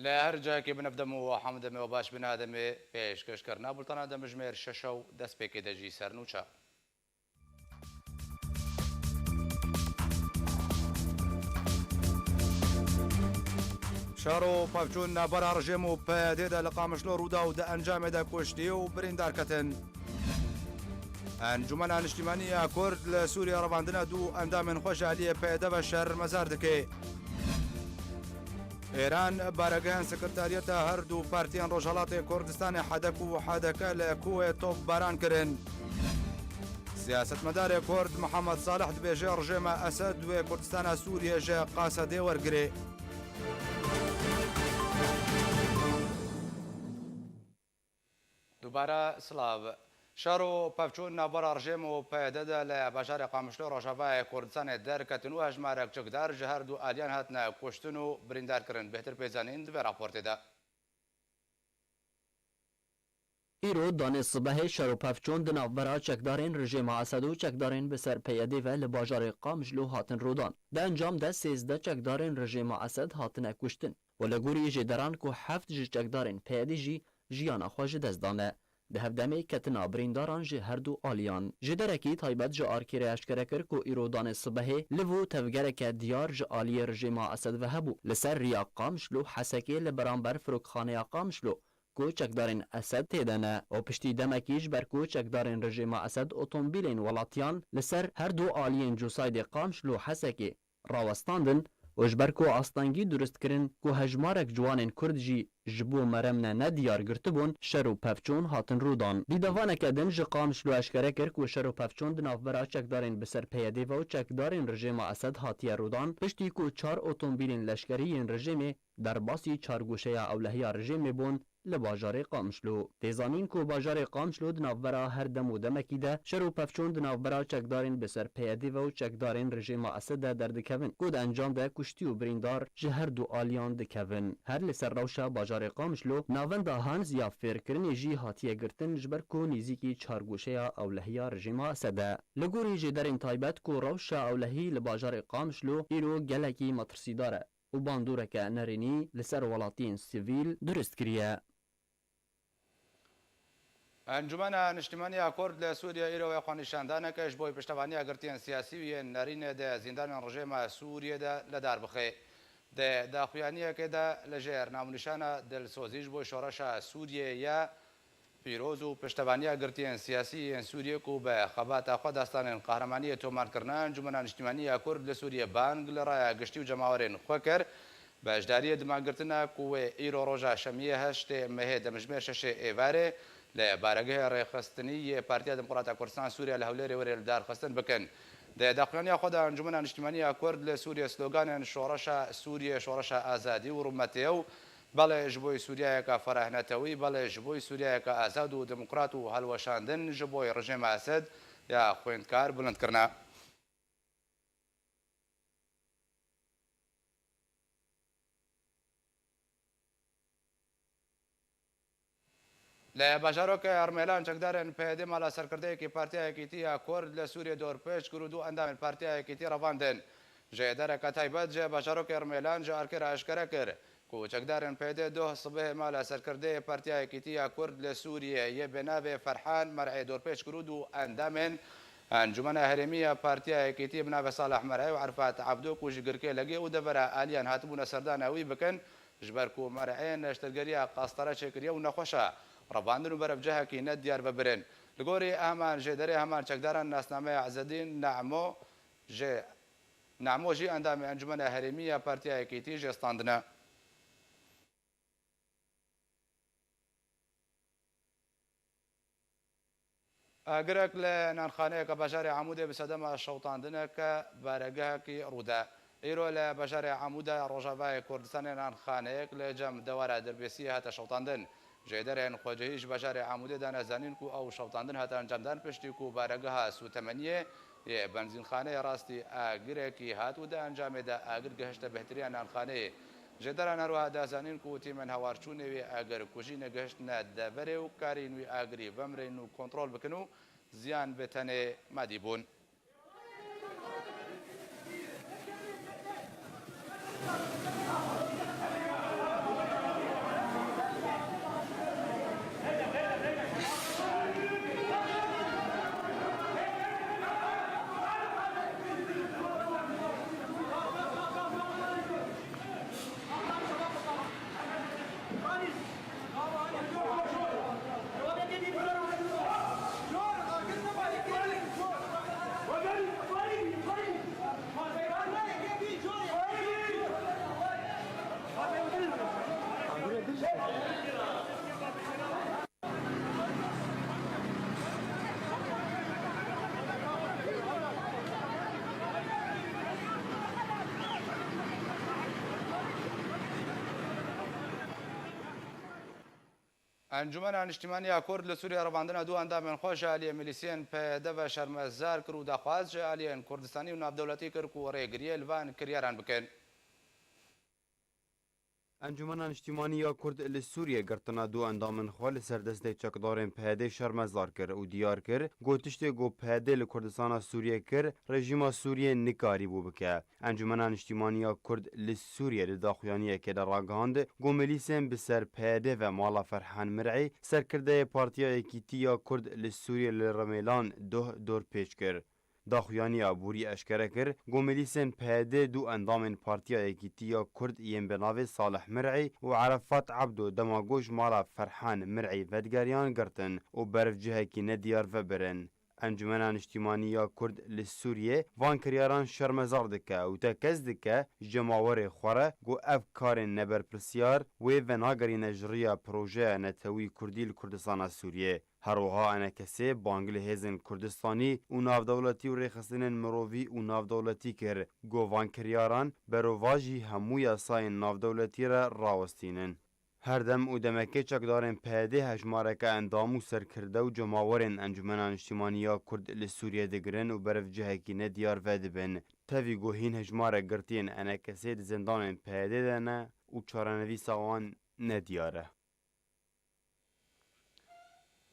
لە هەر جایەکی بنەبدەم و حەمدەمێ و باش بنادەمێ پێشکەشکردنا بولتانە دەمژمێر شەشە و دەست پێکێ دەژی سەرنووچە. شار و پەفچوون نابەرا ڕژێم و پەیادێدا لە قامشلۆ ڕوودا و دە ئەنجامێدا کوشتی و بریندارکەتن. ئەنجومەنە نیشتیمانیە کورد لە سووریا ڕەواندنە دوو ئەندامێن خۆشحالیە پەیەدە بە شەر مەزار دەکەی. ئێران بارەگەیان سکرتاریەتە هەردوو پارتیان ڕۆژهەڵاتی کوردستانی حەدەک و حەدەکە لە کوێ تۆپ باران کردن. سیاسەتمەدارێ کورد محەممەد ساڵح دبێژێ ڕژێمە ئەسەد دوێ کوردستانە سووریێژە قاسەدێ وەرگرێ. دووبارە سلااو. شار و پەفچوون ناوبەرە ڕژێم و پەیەدەدا لە باژارێ قامشلۆ ڕۆژاوای کوردستانی دەرکەتن و هەژمارێک چەکدار ji هەردوو ئالیان هاتنە کوشتن و بریندارکردن. بهتر پێزانین دبێ راپۆرتێدا. îro danê sibehê şer û pevçûn di navbera çekdarên rejîma Esed û çekdarên bi ser peyedê ve li bajarê Qamishlo hatin rodan. Di encam de 13 çekdarên rejîma Esed hatine kuştin û li gorî jêderan ku heft ji çekdarên peyedê jî jiyana xwe ji dest dane. Di hevdemê ketina birîndaran ji herdû aliyan. Ji derekî taybet ji arkêrê eşkere kir ku îro danê sibehê li vû tevgereke diyar ji aliyê rejîma Esed ve hebû. Li ser rêya Qamishlo Hesekê li beramber firokxaneya Qamishlo ku çekdarên Esed têdene û piştî demekî ji ber ku çekdarên rejîma Esed otomobîlên welatiyan li ser herdû aliyên Cusaydê Qamishlo Hesekê rawestandin û ji ber ku astengî duristkirin ku hejmarek ciwanên Kurd jî ji bo meremne nediyar girtibûn şer û pevçûn hatin rûdan. Dîdevaneke din ji Qamishlo eşkere kir ku şer û pevçûn di navbera çekdarên bi ser peyedê ve û çekdarên rejîma Esed hatiye rûdan piştî ku çar otomobîlên leşkerî yên rejîmê derbasî çargoşeya ewlehiya rejîmê bûn li bajarê Qamishlo. Têzanîn ku bajarê Qamishlo di navbera her dem û demekî de şer û pevçûn di navbera çekdarên bi ser peyedê ve û çekdarên rejîma Esed de derdikevin ku di encam de kuştî û birîndar ji herdû aliyan dikevin. Her li ser rewşa bajarê Qamishlo navenda Hans ya fêrkirinê jî hatiye girtin ji ber ku nîzîkî çargoşeya ewlehiya rejîma Esed e. Li gorî jêderên taybet ku rewşa ewlehî li bajarê Qamishlo îro gelekî metirsîdar e û bandoreke nerênî li ser welatiyên sivîl durist kiriye. ئەنجومەنە نیشتیمانیە کورد لە سووریا ئیرەوەی خۆنیشاندانەکە ji بۆی پشتەوانیە گرتیان سیاسی و یەن نەرینێ دە زیندانیان ڕژێمە سووریەدا لەدار بخێ. دە داخویانیەکێدا لەژێر ناونیشانە دڵسۆزیش بۆ شۆڕەشە سووریە پیرۆز و پشتەوانیە گرتیان سیاسی یەن سووریەک و بە خەباتە خۆ داستانên قەهرەمانیە تۆمارکردن ئەنجومەنە نیشتیمانیە کورد لە سووریە بانگ لە ڕایە گشتی و جەماوەرێن خۆ کرد بەشداریە دماگرتنە کوێ ئیرۆ ڕۆژە شەمیە هەشتێ مەهێ دەمژمێر شەشێ ئێوارێ لە بارەگەهێ ڕێخستنی پارتیا دموکراتە کوردستان سووریا لە هەولێرێ وەرێ دارخستن بکەن. داخوێنیا خۆدا ئەنجومەنە نیشتیمانیە کورد لە سووریا سلۆگانیان شۆڕەشە سووریە شۆڕەشە ئازادی و ڕوومەتێ و بەڵێ ji بۆی سووریایەکە فەراهنەتەوەی بەڵێ ji بۆی سووریایەکە ئازاد و دموکرات و هەڵوەشاندن ji بۆی ڕژێمە ئەسەد یا خوێندکار بڵندکردنا. لە باژارۆکە ئەرمێلان چەکدارێن پەیەدێ ماڵە سەرکردەیەکی پارتیایەکیتیە کورد لە سووریە دۆرپێش کرد و دوو ئەندامێن پارتیایەکیتی ڕەواندن. ژێدەرەکە تایبەت جێ باژارۆکە ئەرمێلان جە ئەرکێرە ئەشکەرە کرد کو چەکدارێن پەیەدێ دۆ سبێ ماڵە سەرکردەیە پارتیایەکیتیە کورد لە سووریە یە بێناوێ فەرحان مەرعێ دۆرپێش کرد و ئەندامێن ئەنجومەنە هەرێمیە پارتیایەکیتی بناوێ ساڵح مەرعێ و عەرفات عەبدۆ و ژگرکێ لەگێ و دەبەرە ئالیان هاتبوونە سەردانەوەی بکەن ji ber ku merعê neştergeriya qastara çêkiriye û nexweşa rebandin û berevcehekî ne diyar bibirin. Li gorî heman jê derê heman çekdaran nasnameya Ezedîn Nemo jî endamê Encumena Herêmiya Partiyayekîtî jê standine. Girek li nanxaneyeka bajarê Amûdê bi sedema şewtandineke baregehekî rûde. Îro li bajarê Amûdê Rojavayê Kurdistanê nanxaneyek li cem dewera derbêsiyê hate şewtandin. Jêderên xwecihî ji bajarê Amûdê de nezanîn ku ew şewtandin hate encamdan piştî ku baregeha Sûtemeniyê yê benzînxaneyê rastî agirekî hat û di encamê de agir gihişte behtiriya nanxaneyê. Jêderan herwiha dezanîn ku tîmên hewarçûnê wê agir kujînê gihiştine deverê û karîn wî agirî vemrên û kontrol bikin û ziyan bi tenê madî bûn. ئەنجومەنە نیشتیمانیا کورد لە سووریا ڕەواندنە دوو ئەندامێن خۆش ئالیە میلیسیەن پێدە بە شەرمەزار کرد و داخواز ئالیەن کوردستانی و ناودەوڵەتی کرد و ڕێگریە لڤان کریاران بکەن. انجمن نیشتیمانی یا کرد لی سوریه گرتنا دو اندامن خال سردست چکدارن پهده شرمزار کر و دیار کر گوتشته گو پهده لی کردستان سوریه کر رژیم سوریه نکاری بو بکه. انجمن نیشتیمانی یا کرد لی سوریه لی داخویانیه که در راگاند گو ملیسن بسر پهده و مالا فرحان مرعی سرکرده پارتیا اکیتی یا کرد لی سوریه لی رمیلان دور پیش کر. داخویانی عبوری اشکره کر گوملیسن پهده دو اندامن پارتیا اکیتیا کرد یم بناو صالح مرعی و عرفات عبدو دماغوش مالا فرحان مرعی ودگریان گرتن و برف جهکی ندیار و برن. انجمن اجتماعی کرد لسوریه وان کریاران شرمزار دکه و تکز دکه جماور خوره گو اف کار نبر پرسیار و وناگری نجریا پروژه نتوی کردی کردستان سوریه. هروها انا کسی بانگل هزن کردستانی و نافدولتی و ریخستن مروی و نافدولتی کر گو وان کریاران برواجی هموی ساین نافدولتی را راوستینن. هر دم و دمکه چکدارن پهده هجمارک اندامو سرکرده و جماورن انجمن اجتماعی کرد لسوریه دگرن و برف جهکی ندیار ودبن تاوی گوهین هجمارک گرتین انا کسی زندان پهده دنه و چارنوی سوان ندیاره.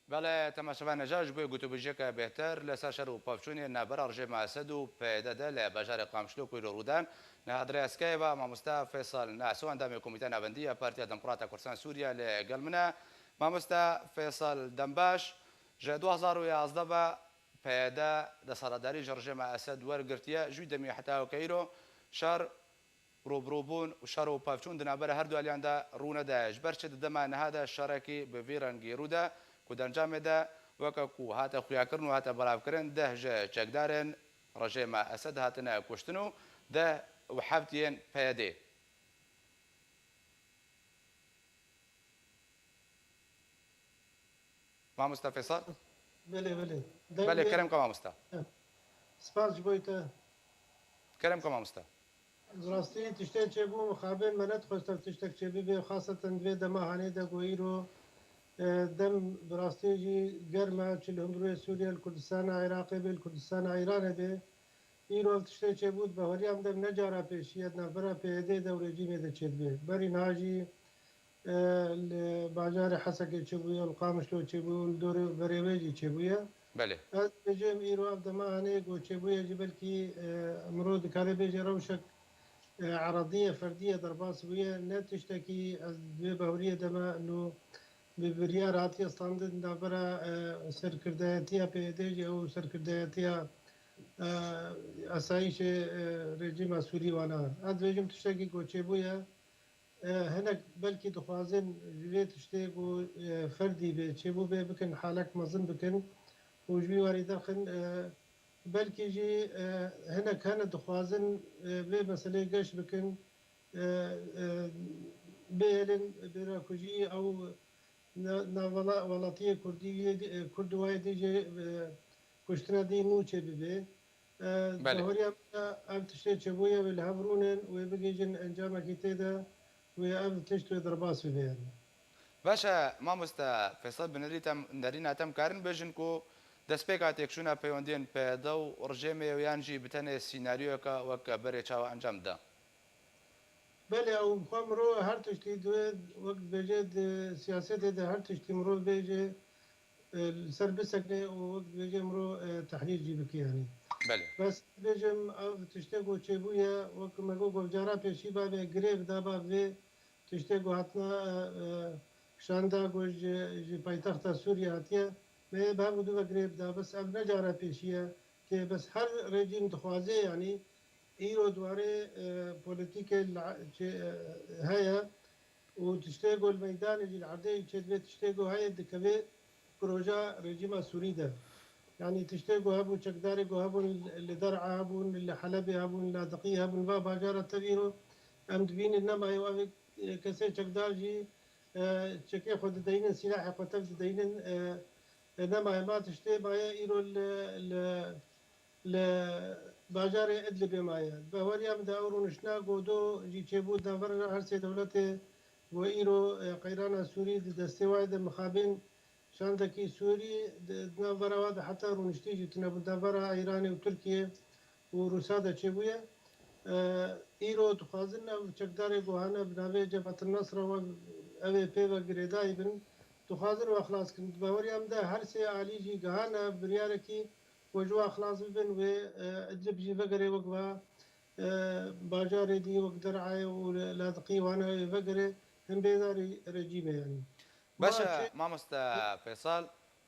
بله تماشاوان نجاج بوی گوتو بجیکا بهتر لسر شر و پافچونی نبر رژیم اسد و پیداده لبجار قامشلو کوی رودان نه ادریاسکای و ماموستا فیصل ناسو اندام کمیته نوندی پارتیا دموکراتا کردستان سوریا لگلمنا ماموستا فیصل دمباش ج 2011 با پیدا د سرداری رژیم اسد ورگرتیا جوی دمی حتا کیرو شر روبروبون و شر و پافچون دنابر هر دو الیاندا رونه ده جبرچ دما نه هذا شرکی به ویرانگی رودا کودنجام ده وکو هات خویاکرن و هات بلاوکرن ده چکدارن رژیم اسد هاتنا کشتنو ده وحفتين پیاده. ما مصطفى فيصل؟ بله كرم كما مصطفى. سپاس بويته. كرم كما مصطفى. راستين تشتاق شبو مخابن منات خوستك تشتاق شبي خاصة دوي دما هاني دا غويرو دم براستيجي جرما تشلهم روي سوريا الكردستان عراقي بالكردستان ايران به ایرو تشته چه بود به ولی هم در نجارا پیشیت نفره پیاده دو رژیم ده چید به بری ناجی بازار حسک چه بویا القامشلو چه بویا دور بریویجی چه بویا بله از بجم ایرو اب دما هنه گو چه بویا جبل کی امرود کاری بجی روشک عرضیه فردیه در باس بویا نتشتکی از دوی بهوریه دما انو ببریا راتی استاندن نفره سرکردهتیا پیاده او سرکردهتیا اسایش رژیم سوری وانا از رژیم تشتکی گوچه بویا هناك بلكي دخوازن جويت تشتيقو فردي به چبو به بكن حالك مزن بكن وجوي واري داخل بلكي جي هنا كان دخوازن به مسألة قش بكن بيلن براكوجي او ناولا ولاتيه كردواي دي جي كشتنا دي نوچه ببه هوريا ام تشتي چبويا بالهبرونن وبيجن انجام كيتيدا وام تشتي درباس بيان باشا ما مست فيصل بنريتم نرينا تم كارن بجنكو دسبيكا تكشونا بيوندين بيدو رجيمي ويانجي بتنه سيناريو كا وك بري چاو انجام ده بله او خمرو هر تشتي دو وقت بجد سياست ده هر تشتي مرو بيجي سربسكني ووقت بيجي مرو تحليل جيبكي يعني بله بس بيجم تشتغو چبويا وك مگو گوجارا پیشی با به گریب دا با به تشتغو هاتنا شاندا گوج جی پایتخت سوریا هاتیا به با دو گریب دا بس اب نجارا پیشیه که بس هر رژیم دخوازه يعني ایرو دواره پولیتیک هيا وتشتغو الميدان جي العرضي تشتغو هيا دكبه بروجا رژیم سوري ده يعني تشتاقوا هبون شكدارقوا هبون اللي درعا هبون اللي حلبي هبون لاذقية هبون بابا جارة تبينو أمدبين إنما يوافق كسي شكدارجي شكي خود دينن سلاح قتل دينن إنما ما تشتي بايا إيرو ل باجاري أدلي بمايا بهوريا مداورو نشنا قودو جي تشيبو دافر هرسي دولتي و ایرو قیران سوری دسته واید مخابن شاندکی سوری نافرا حتی رونشتی جتنا بدافرا ایران و ترکیه و روسا دا چه بویه ایرو دخوازن او چکدار گوهانه بنابه جبهت النصر و اوه پیوه گریدای بن دخوازن و اخلاص کن باوری هم ده هر سی عالی جی گهانه بریاره کی وجو اخلاص ببن و ادلب جی بگره وقبا باجار دي وقدر عاي ولاذقي وانا بقري هم بيدار رجيمه يعني ما باشا شيء مامۆستا فێساڵ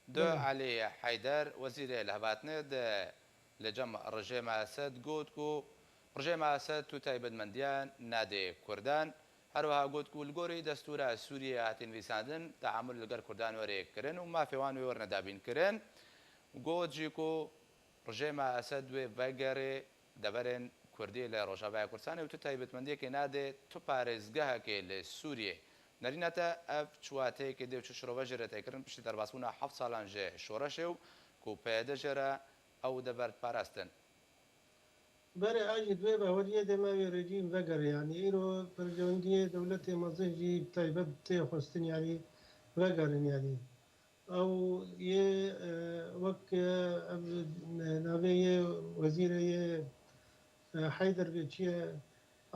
دو بله علی حەیدەر وەزیرێ لە هەباتنێ لە جەم ڕژێمە ئەسەد گوت و ڕژێمە ئەسەد تو تایبەتمەندیان نادێ کوردان هەروەها گوت و لگۆری دەستورە سووریە هاتین ویساندن تەعامل لەگەر کوردان وەرێکردن و مافێوان وێ وەرنەدابینکردن گۆجیک و ڕژێمە ئەسەد دوێ ڤەگەرێ دەبەرێن کوردی لە ڕۆژاوای کوردستانی و تو تایبەتمەندیەکێ نادێ تو پارێزگەهەکێ لە سووریێ نەرینەتە ئەف چواتەیەکی دێ و چ شرۆڤە ژێرەتێکردن پشتی دەرباسبوونا 7 ساڵان ژێ شۆڕەشێ و کو پێدە ژێرە ئەو دەبەر پاراستن بري اجي دوي باوريه دما رجيم بقر يعني ايرو برجونديه دولتي مزيجي تايبت خستن يعني بقر يعني او يه وك نابي وزير حيدر بيتشيه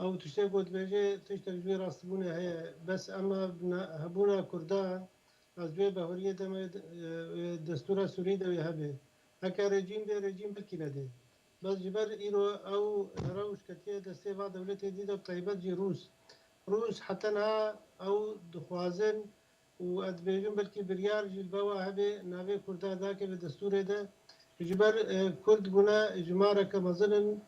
او تشتي قلت بيجي تشتي جوي راستبونه هي بس اما هبونا كردان از دوی باوريه دما دستور سوري ده يهبه هكا رجيم بلكي نده بس جبر إيرو أو روش كتير دستيفا دولتي دي ده طيبات جي روس حتى نها أو دخوازن وأدبيجون بلكي بريار جي البوا هبي نابي كردا ذاك بدستور ده جبر كرد بنا إجمارة كمظلن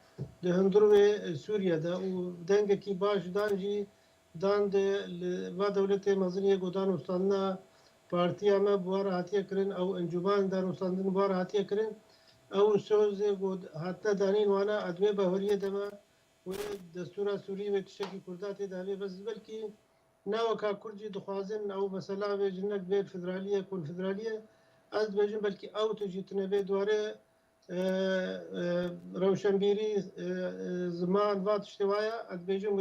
دهندرو سوريا ده ودنگ كي باش دان جي دان ده با دولتي مظلية قدان وصلنا بارتي أما بوار هاتيا كرن أو انجمان دان وصلنا بوار هاتيا كرن او سوز گود حتی دانین وانا ادوی بهوریه دما و دستور سوری و تشکی کردات داوی بس بلکی ناوکا کردی دخوازن او مثلا به جنک به فدرالیه کنفدرالیه از بجن بلکی او تجیتنه به دواره روشنبیری زمان وات اشتوایا اد بجن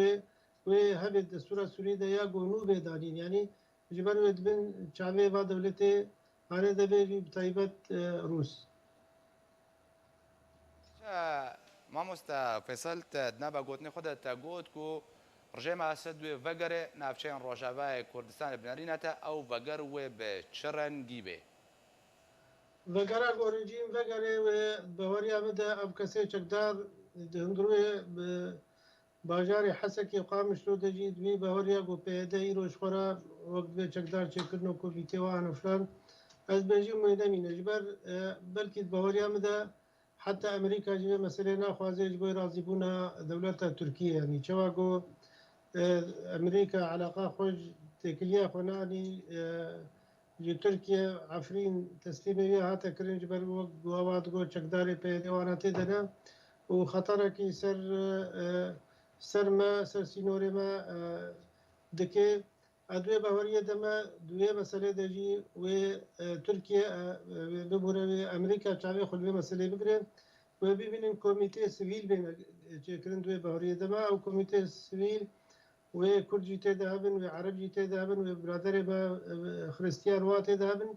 و هبه دستور سوری ده یا گونو به دانین یعنی جبر و دبن چاوه و دولته هانه دبه بتایبت روس مامۆستا فێسەل نابە گوتنی خودت تا گوت و ڕژێمە ئەسەد دوێ ڤەگەرێ ناوچەیان ڕۆژاوای کوردستانی بنەرینەتە ئەو ڤەگەر وێ بە چ ڕەنگی بێ وەگەرا گۆرنجیم وەگەرێ بەوەریا بدە ئەم کەسێ چەکدار هەندروێ باژاری حەسەکی قامشتۆ دەجی دوی بەوەریا گۆ پێدە ئیرۆژخۆرا وەک بێ چەکدار چێکردن و کۆڤیتێوانە فلان ئەس بێژی وێ نەمینە ژبەر بەلکیت بەوەریا بدە حتى أمريكا جبه مسألة ناخوازي جبه راضي بونا دولة تركيا يعني شواغو أمريكا علاقة خوش تكليا خناني جي تركيا عفرين تسليمية هاتا كرين جبر وقوات جو چكداري پي ديوانا تدنا وخطرة كي سر سينوري ما دكي ادوية باورية دما دوية مسألة دجي و تركيا ببورة أمريكا شعبي خلوية مسألة بقرين وبيبين كوميتي سيفيل بين كرين دوية باورية دما أو كوميتي سيفيل وكردجي تدهبن وعربجي تدهبن وبرادر با خريستيان وات تدهبن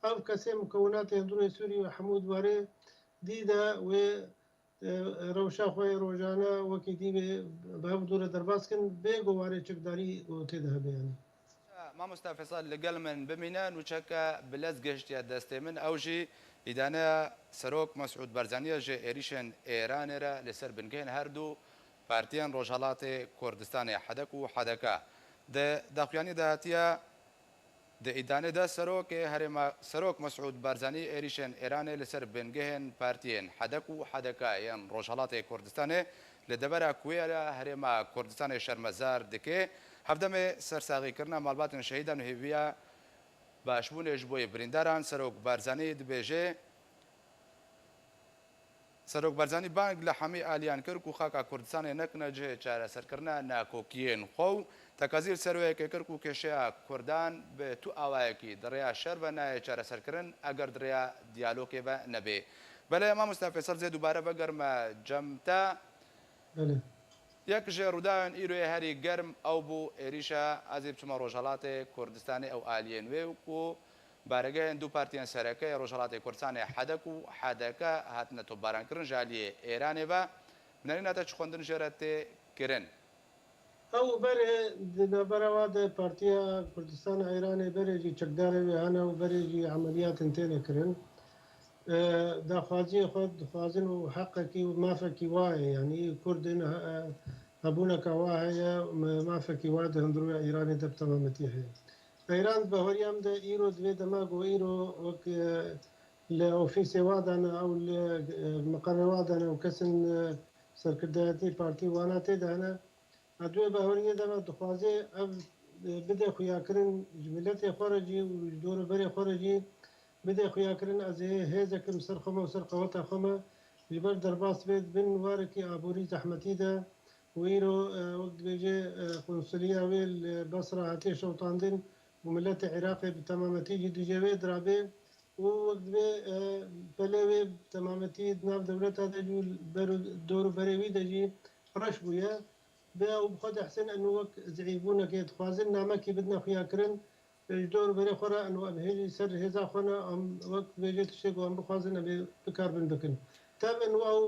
أو كسي مكونات يندرو سوري وحمود واري ديدا و روشا خوي روجانا وكي دي باب دورة درباسكن بيغو واري چكداري تدهب يعني مامۆستا فێساڵ لەگەڵ من بمینە نوچەکە بلەس گەشتیا دەستێ من ئەوژی ئیدانە سەرۆک مەسعود بەرزانیە ژێ عێریشن ئێرانێرە لەسەر بنگەین هەردوو پارتیان ڕۆژهەڵاتی کوردستانی حەدەک و حەدەکە داخوایانی داهاتیە ئیدانێدا سەرۆکێ هەرێمە سەرۆک مەسعود بەرزانی عێریشن ئێرانێ لەسەر بنگەهێن پارتیên حەدەک و حەدەکە یان ڕۆژهەڵاتی کوردستانê li devera kuêya herêma Kurdistanê şermezar dike hevdemê sersagîkirina malbatên şehîdan û hêviya başbûnê ji bo birîndaran Serok Barzanî dibêje Serok Barzanî bang li hemî aliyan kir ku xaka Kurdistanê nekine cihê çareserkirina nakokiyên xwe û tekazîr serweyekê kir ku kêşeya Kurdan bi tu awayekî di rêya şer ve nayê çareserkirin eger di rêya diyalogê ve nebê. Belê Mamosta Fêsal zê dubare vegerme cem te بله یەک ژێ ڕووداوێن ئیرۆیە هەری گەرم ئەو بوو عێریشە ئازی بچمە ڕۆژهەڵاتی کوردستانی ئەو ئالیە نوێ و بارەگەیان دوو پارتیان سەرەکەی ڕۆژهەڵاتی کوردستانی حەدەک و حەدەکە هاتنە تۆپبارانکردن ژالیە ئێرانێ بە بنەریناتە چ خوێندن ژێرە تێکردن ئەو بەرێ لەبەرەوە دە پارتیا کوردستان ئێرانێ بەرێکی چەکدارێ هەنە و بەرێکی عملیاتن تێنێکردن داخوازی خۆ دخوازن و حەقێکی و مافێکی وایە یعنی کوردن هەبوونەکە وا هەیە مافێکی وا هەندروە ئێرانی دەبتەمەمەتی هەیە ئەیران بەهۆریامدا ئیرۆ دوێ دەما بۆ ئیرۆ وەک لە ئۆفیسێ وادانە ئەو لە مەقەمێ وادانە و کەسن سەرکردایەتی پارتی وانە تێدانە دوێ بەهۆریە دەما دخوازێ ئەم بدە خویاکردن ملەتی خۆرەجی و دۆرەبەری خۆرەجی بدە خویاکردن ئەز هێزەکەم سەر خۆمە و سەر قەوەتە خۆمە ژبەر دەرباس بێت بن وارێکی ئابووری زەحمەتیدا ویرۆ وەک دبێژێ قونسولیا وێ بەسرا هاتێ شەوتاندن و ملەتی عێراقی بتەمامەتیجی دژەوێ درابێ و وەک دبێ پەلەوێ تەمامەتی ناو دەولەتا دەجی دۆروبەرێوی دەجی ڕەش بووە بێ و بخۆ دەحسن ئەنو وەک زعیبوونەکە دخوازن نامەکی بدنە خویاکردن دۆروبەرێ خۆرە ئەنو ئەمهێژی سەر هێزا خۆنە ئەم وەک بێژێت شتێک ئەم بخوازن ئەبێ بکار بن بکن تا بن ئەو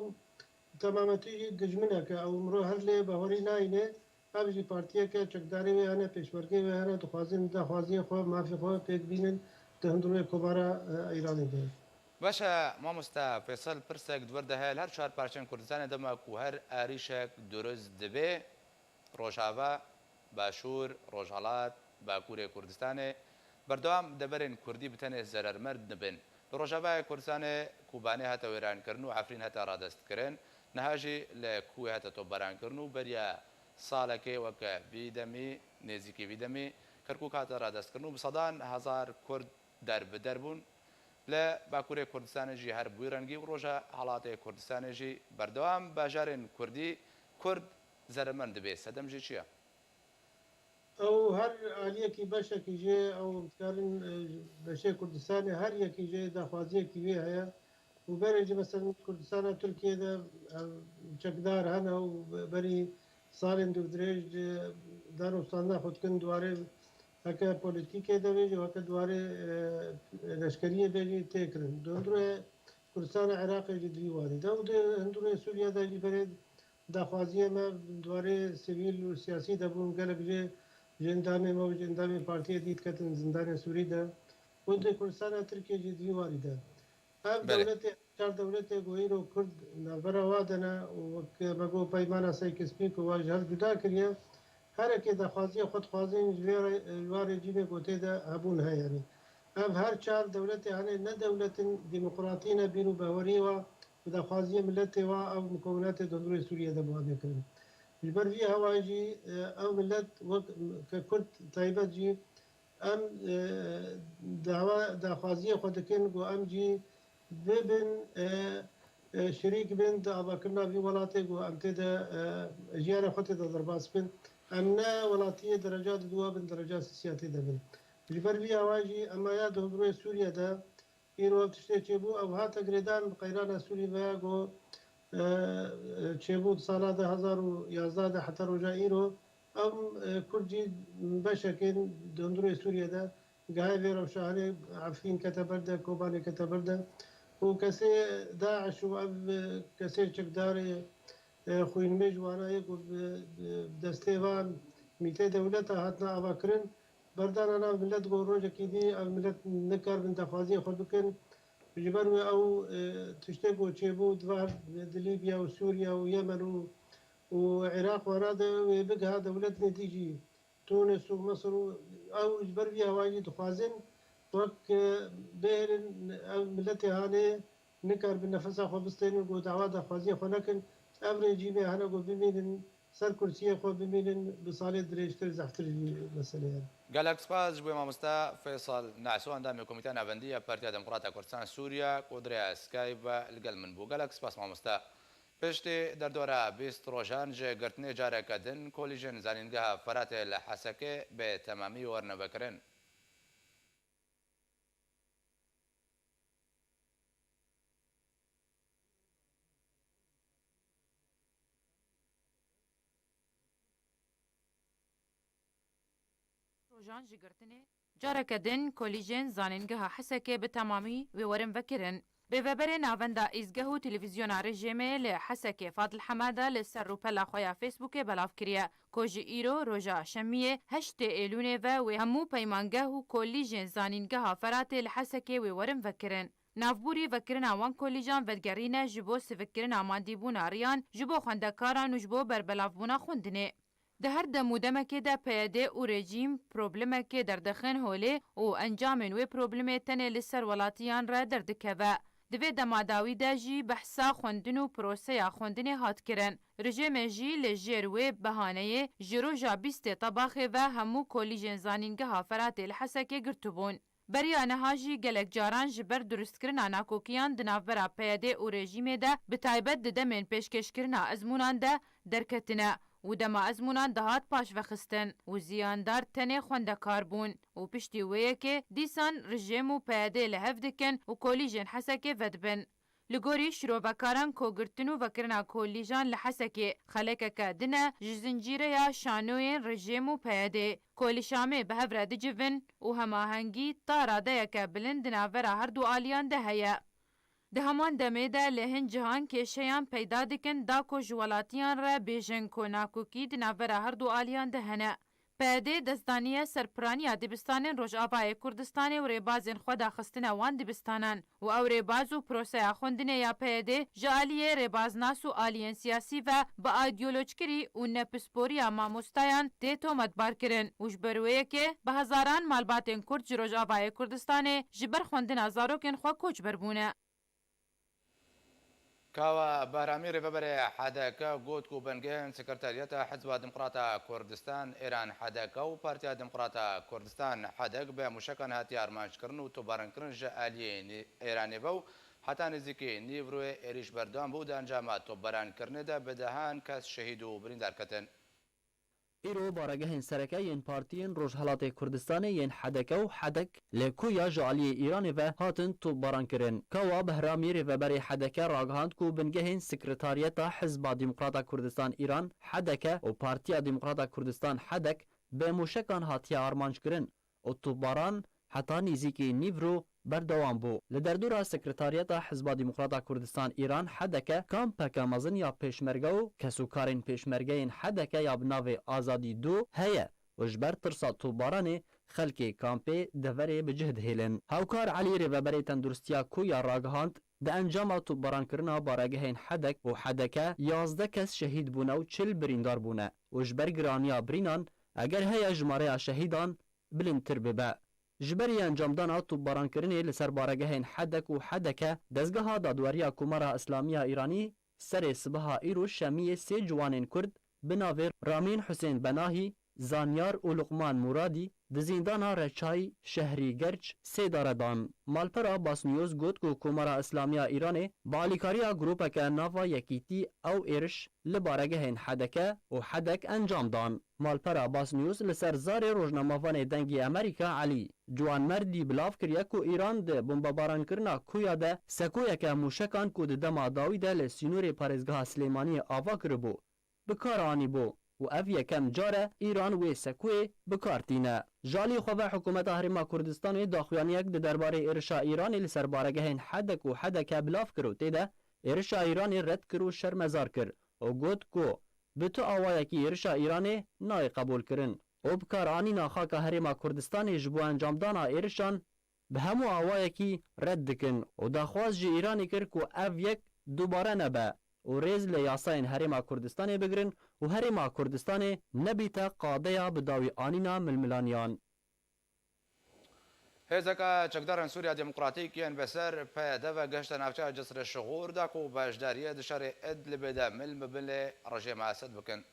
تەمامەتیجی دژمنەکە ئەو مرۆ هەر لێ بەهۆری ناینێ ئەبژی پارتیەکە چەکداری وێ هەنە پێشمەرگەی وێ هەنە دخوازن داخوازیە خۆ مافی خۆ پێک بینن کە هەندروێ کۆبارە ئەیرانی بێت باشە مامۆستا فێسەل پرسێک دووەردە هەیە هەر چوار پارچەن کوردستانی دەماک و هەر ئاریشێک دروست دەبێ ڕۆژاوا باشوور ڕۆژهەڵات باکوورێ کوردستانێ بەردەوام دەبەرێن کوردی بتەنێ زەرەرمەرد نبن لە ڕۆژاوای کوردستانێ کوبانێ هاتە وێرانکردن و عفرین هەتا ڕادەستکردن نەهاژی لە کوێ هاتە تۆپبەرانکردن و بەریە ساڵەکەی وەکە بیدەمی نێزیکی بیدەمی کەرکووک هاتە ڕادەستکردن و بسەدان هەزار کورد دەربدەر بوون لە باکوورێ کوردستانێژی هەر بووی ڕەنگی و ڕۆژە هەڵاتی کوردستانێژی بەردەوام باژارێن کوردی کورد زەرەرمەند دەبێت سەدەمژی چییە؟ ئەو هەر عالیەکی بەشێکی ژێ ئەو کارن بەشێ کوردستانی هەر یەکی ژێ داخوازیەکی وێ هەیە و بەرێجی مەسەر کوردستانە تورکیەدا چەکدار هەنە و بەری ساڵێن دوو درێژ دانوستاندا خودکن دوارێ هەکە پۆلیتیکێ دەبێژی وەکە دوارێ لەشکریە بێژی تێکردن دۆندروێ کوردستانە عێراقێکی دیواری دا و هەندروێ سووریا داژی بەرێت داخوازیەمە دوارێ سیویل و سیاسی دەبوون گەلک ژێ ژێندامێمە و ژێندامی پارتیە دیت کەتن زیندانی سووریدا و دێ کوردستانە ترکێکی دیواریدا ئەم دەولەتێ چار دەولەتێک گۆیر و کورد ناوبەرە وادەنە وەک بەگۆ پەیمانە سەیکسپیک و واژ هەر جودا کردە هەرێکێ داخوازیە خۆدخوازین ژوارێ جیمێ گۆتێدا هەبوون هەیەنی ئەم هەر چار دەولەتی هەنێ نەدەولەتن دیموقراتی نەبین و بەوەریەوە داخوازیە ملەتێوە ئەو مکۆناتی دەندروی سووریە دەبوانێکردن ژبەر وی هەواژی ئەو ملەت وەک کە کورد تایبەتجی ئەم داخوازیە خۆ دەکەن و ئەمجی ببن شریک بن ئاواکردنا وی وڵاتێک و ئەم تێدا ژیانە خۆ تێدا دەرباس بن ئەم نا وڵاتیە دەرەجات دووە بن دەرەجات سیاتی دەبن ژبەر وی هەواژی ئەمە یا دەندروی سووریەدا ئیرۆ تشتێکی بوو ئەو هاتە گرێدان قەیرانە سووری بەیە گۆ چێبوو ساڵادا 2011 حتا ڕۆژا ئیرۆ ئەم کوردی بەشەکەین دەندروی سووریەدا گای وێرەشانێ عفرین کەتە بەردە کۆبانێ کەتە بەردە و کەسێ داعش و ئەم کەسێ چەکدارێ خوێنمێ جوانایەک و دەستێوان میتەی دەولەتە هاتنە ئاواکردن بەردانە ناو ملەت بۆ ڕۆژێکی دی ئەم ملەت نەکار بن داخوازیە خۆ بکەن ژبەر ئەو تشتێک بۆ چێبوو دوار لیبیا و سووریا و یەمەن و عێراق وەرادە وێ بگها دەولەت نێتیجی تونس و مەسر و ئەو ژبەر هەوایی دخوازن وەک بێرن ئەو ملەتی هانێ نکار بن نەفەسا خۆ بستێنن بۆ داوا داخوازیە خۆ نەکەن ئەم ڕێجیمێ هەنە بۆ ببینن سەر کورسیە خۆ ببینن بساڵێ درێژتر زەحتری مەسەلەیە گەلک سپاس بۆ مامۆستا فێساڵ ناسۆ ئەندامی کۆمیتە ناوەندیە پارتیا دەموکراتە کوردستان سووریا کۆدریا سکای بە لەگەڵ من بوو گەلک سپاس مامۆستا پشتی دەردۆرە 20 ڕۆژان ژێگرتنێ جارێکە دن کۆلیژن زانینگەها فەراتێ لە حەسەکێ بێ تەمامی وەرنەبەکردن روجان جگرتنه جارك دن كوليجين زانينجها حسكي بتمامي وورم فكرن بفبر ناوندا ازگهو تلفزيون رژیمه لحسكي فاضل حماده لسر روپلا خویا فیسبوک بلاف کریا کوج ایرو روژا شمیه هشت ایلونه و همو پیمانگهو کلیجن زانینگها فرات لحسكي وورم فكرن نافبوری وکرن آوان کلیجان ودگرینه جبو سفکرن آماندیبون آریان جبو خندکاران و جبو بربلافبونا خوندنه. ده هر دمودمکه ده پیاده و رژیم پروبلمکه در دخن هوله و انجامن و پروبلمه تنه لسر ولاتیان را در دکوه. دوی دماداوی ده جی بحثا خوندن و پروسه خوندن هات کرن. رژیم جی لجیر و بهانه جرو جا 20 طباخه و همو کلیجن زانینگه هافرات الحسکه گرتوبون. بریانه هاجی گلک جاران جبر درست کرنا ناکوکیان دنافبرا پیاده و رژیم ده بتایبت دمین پیشکش کرنا ازمونان ده درکتنه و دما ازمونان دهات پاش وخستن و زیاندار تنه خوندکار بون و پشتی ویه که دیسان رژیم و پیاده لحف دکن و کولیجن حسکه ودبن. لگوری شروبکاران کوگرتن و وکرنا کولیجان لحسکه خلکه که دنه جزنجیره یا شانوین رژیم و پیاده کولیشامه به هفره دجون و هماهنگی تا راده که بلند ناورا هر دو آلیان ده هیا. ده همان دمه ده لهن جهان کشیان پیدا دکن دا کو جوالاتیان را بیجن کو ناکوکی دناورا هر دو آلیان ده هنه. پیده دستانیه سرپرانی دبستان روجآبای کردستان و ریبازن خود خستن وان دبستانان و او ریباز و پروسه خوندن یا پیده جالیه ریبازناس و آلیان سیاسی و با ایدئولوژیکری و نپسپوری ماموستایان تیتو مدبار کرن و جبرویه که به هزاران مالباتن کرد روجآبای کردستان جبر خوندن ازاروکن خوا کوچ بربونه. كاوا بارامي ريفبري حداكا قوتكو بنجين سكرتاريتا حزب ديمقراطا كردستان إيران حداكا و بارتيا ديمقراطا كردستان حداك بمشكل هاتي أرمانش كرن و تبارن كرن جالي إيراني بو حتى نزيكي نيفروي إريش بردوان بود أنجامات تبارن كرن دا بدهان كاس شهيدو بريندار كتن ایرو بارگه سرکه ین پارتین روجهلات کردستان ین حدکه و حدک لکویا جالی ایران و هاتن تو باران کرن کوا بهرامی و بری حدکه راگهاند کو بنگه سکرتاریت حزب دموکرات کردستان ایران حدکه و پارتیا دموکرات کردستان حدک به مشکان هاتیا آرمانج کرن و تو باران حتی نزیکی نیورو بردوام بو لدردورا سکرتاریت حزب دموکرات کردستان ایران حدکه کامپک مزن یا پیشمرگه و کسوکارین پیشمرگه حدکه یا بناو آزادی دو هیا وجبر ترسا تو بارانه خلکی کامپی دوره بجهد هیلن هاوکار علی ری وبری تندرستیا کو یا راگهاند ده انجام تو باران کرنا بارگه این حدک و حدکه 11 کس شهید بونه و 40 بریندار بونه وجبر گرانیا برینان اگر هیا جماره شهیدان بلندتر ببه جبری انجامدان تو باران کرنی لسر بارگه این حدک و حدکه دزگاه دادواریا کمارا اسلامی ایرانی سر صبح ایرو شمی سی جوانین کرد بناور رامین حسین بناهی زانیار و لقمان مرادی د زندان رچای شهری گرچ سی داردان مالپرا باس نیوز گوت کو کمارا اسلامی ایرانی بالیکاریا گروپ که ناوا یکیتی او ایرش لبارگه این حدکه و حدک انجام دان مالپرا باس نیوز لسر زار روزنامه‌وان دنگی امریکا علی جوان مردی بلاف کریا کو ایران ده بمباران کرنا کویا ده سکویا که موشکان کو د دما داوی ده لسینور پارزگاه سلیمانی آوا کربو بکارانی بو و اف یکم جاره ایران و سکوی بکارتینه جالی خواه حکومت هرما کردستان داخوانیک ده درباره ارشا ایران لسر بارگه این حدک و حدک بلاف کرو تیده ارشا ایران رد کرو شرمزار کر و گوت کو به تو آوائه که ارشا ایران نای قبول کرن و بکارانی ناخاک هرما کردستان جبو انجام دانا ارشان به همو آوائه که رد دکن و داخواز جی ایرانی کر که اف یک دوباره نبه و ریز لیاساین هرما کردستان بگرن و هرما کردستان نبیتا قاضیا بداوی آنینا ململانیان. هزکا چکدارن سوریا دموکراتیک ین بسر پیاده و گشت نافچه جسر شغور داکو باشداریه دشار ادلب ده ملمبل رژیم اسد بکن.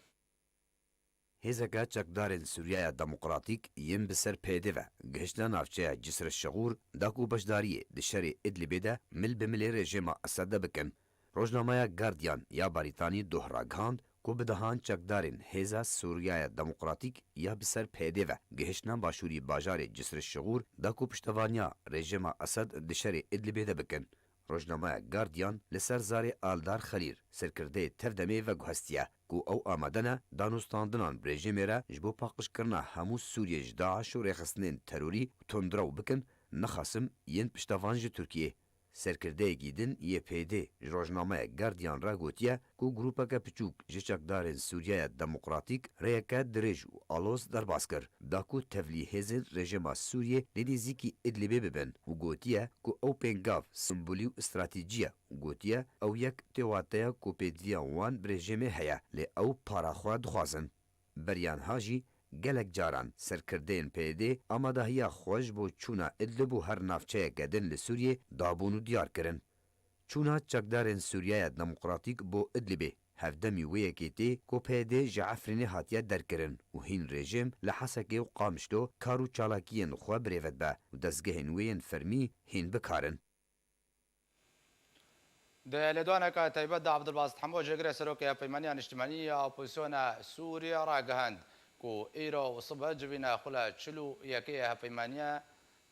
هزکا چکدارن سوریا دموکراتیک ین بسر پیاده و گشت نافچه جسر شغور داکو باشداریه دشار ادلب ده ملبل رژیم اسد بکن. روزنامه گاردیان یا بریتانی دوهراگاند کو بدهان چکدارین هزا سوریای دموکراتیک یا بسر پیده و گهشتن باشوری باجار جسر شغور دا کو پشتوانیا رژیم اسد دشر ادلب ده بکن. روجنامه گاردیان لسر زار آلدار خلیر سرکرده تفدمی و گوهستیه کو او آمدنه دانوستاندنان برژیمه را جبو پاقش کرنا همو سوریه جداعش و ریخستنین تروری تندرو بکن نخاسم ین پشتوانج ترکیه. سرکرده گیدن یه پیده روزنامه گاردیان را گوتیه کو گروپا که پچوک جچکدارن سوریه دموکراتیک ریکه درج و آلوز در باسکر داکو تفلیهزن رژیم سوریه لیدیزی کی ادلیبه ببن و گوتیه کو او پنگاف سمبولی و استراتیجیه و گوتیه او یک تواتیا کو پیدویا وان برژیمه هیا لی او پاراخوا دخوازن. بریان هاجی گلک جاران سرکردین پیده آمادهیا خوش بو چونا ادلب و هر نافچه گدن لسوریه دابونو دیار کرن. چونا چکدارن سوریه دموکراتیک بو ادلبه هفدمی ویکیتی کو پیده جعفرین هاتیه در کرن و هین رژیم لحسکه و قامشتو کارو چالاکین خواه بریفت با و دزگهن وین فرمی هین بکارن. ده لدوانك تايبد عبد الباسط حمو جگره سروكي پیمانية اجتماعية اوبوزيسيون سوريا راگهند کو ایرو صبح جبینا خلا چلو یکیه پیمانیه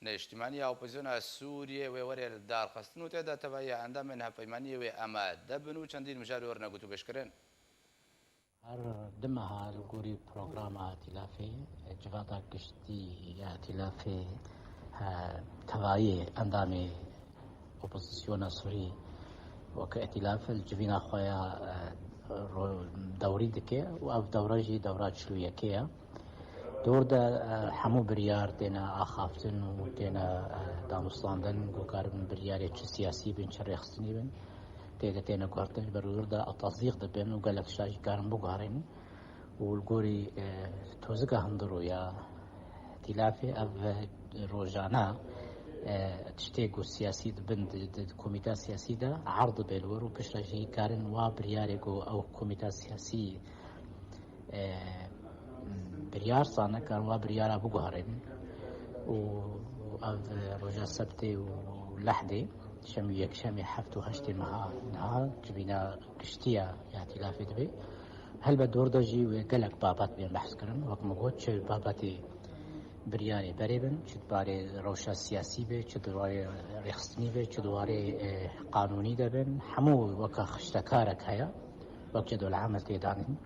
اجتماعیه اپوزیسیون سوریه و وری دار خستنو تدا تبعیه اندام من پیمانیه و اما دبنو چندین مجاری ورنا گوتو بشکرن هر دمها الگوری پروگرام ائتلافی جواتا کشتی ائتلافی تبعیه اندام اپوزیسیون سوری وك ائتلاف الجبينة خويا دوري دكي و دورة جي دورات شلوية كيا دور دا حمو بريار تينا آخافتن و تينا دانوستاندن و كاربن برياري سياسي بين شريخستني بين تينا كارتن برور دا التصديق دا بين و قالك شاجي كارن بوغارين و القوري توزقا هندرو يا ائتلافي اف روجانا تشتيقو السياسي بند كوميتا سياسي دا عرض بيلور وبشرجي كارن وبرياريكو او كوميتا سياسي بريار صانا كان وبريار ابو قهرين و رجا سبتي ولحدي شمي حفتو هشتي معها نها جبينا كشتيا ائتلافي دبي هل بدور دجي وقالك بابات بين بحث كرن وقت مقود شو باباتي بریاری بریبن چه دواره روشا سیاسی به چه دواره رخصتنی به چه دواره قانونی دبن همو وکا خشتکارک هیا وکا دول عمل تیدانین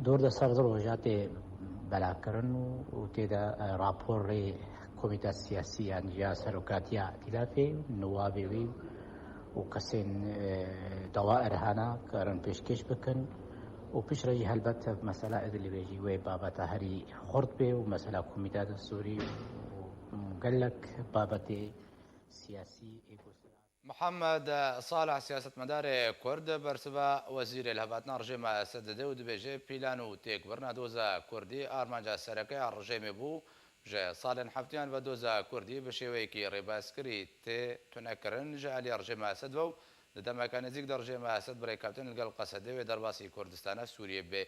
دور دا سر روجات بلا کرن و تیدا راپور ری کمیتا سیاسی یعنی جا سروکاتیا ائتلافی نوابی وی و کسین دوائر هانا کرن پیشکش بکن وبيش رجي هالبت مسألة اللي بيجي وين بابا تهري خرط به ومسألة كوميتات السوري وقال لك بابتي سياسي محمد صالح سياسة مدار كرد برسبة وزير الهباتنا رجيم أسد داود بيجي بيلانو تيك برنا دوزا كردي أرمانجا سركي الرجيم بو جا صالح حفتيان ودوزا كردي بشيويكي ريباسكري تي تنكرن جا علي رجيم أسد بو لدما كان زيك درجة ما أسد بري كابتن القل قصدي ودرباسي كردستان سوريا بي